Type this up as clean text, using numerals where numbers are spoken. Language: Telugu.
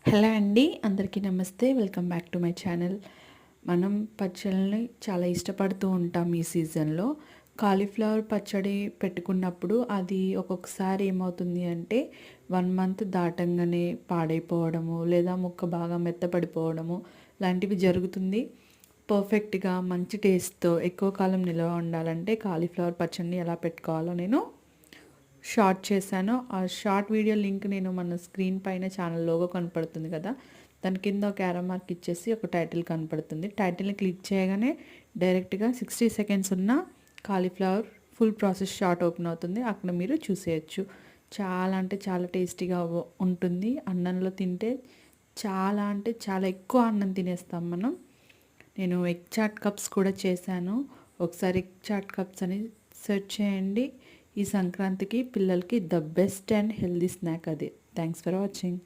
హలో అండి, అందరికీ నమస్తే. Welcome back to my channel. మనం పచ్చళ్ళని చాలా ఇష్టపడుతూ ఉంటాం. ఈ సీజన్లో కాలీఫ్లవర్ పచ్చడి పెట్టుకున్నప్పుడు అది ఒక్కొక్కసారి ఏమవుతుంది అంటే 1 మంత్ దాటంగానే పాడైపోవడము, లేదా ముక్క బాగా మెత్తపడిపోవడము లాంటివి జరుగుతుంది. పర్ఫెక్ట్గా మంచి టేస్ట్తో ఎక్కువ కాలం నిల్వ ఉండాలంటే కాలీఫ్లవర్ పచ్చడిని ఎలా పెట్టుకోవాలో నేను షార్ట్ చేశాను. ఆ షార్ట్ వీడియో లింక్ నేను మన స్క్రీన్ పైన ఛానల్ లోగో కనపడుతుంది కదా, దాని కింద ఒక యారో మార్క్ ఇచ్చేసి ఒక టైటిల్ కనపడుతుంది. టైటిల్ని క్లిక్ చేయగానే డైరెక్ట్గా 60 సెకండ్స్ ఉన్న cauliflower full process short open అవుతుంది. అక్కడ మీరు చూసేయచ్చు. చాలా అంటే చాలా టేస్టీగా ఉంటుంది. అన్నంలో తింటే చాలా అంటే చాలా ఎక్కువ అన్నం తినేస్తాం మనం. నేను ఎగ్ చాట్ కప్స్ కూడా చేశాను. ఒకసారి ఎగ్ చాట్ కప్స్ అని సెర్చ్ చేయండి. ఈ సంక్రాంతికి పిల్లలకి the best and healthy snack అది. Thanks for watching.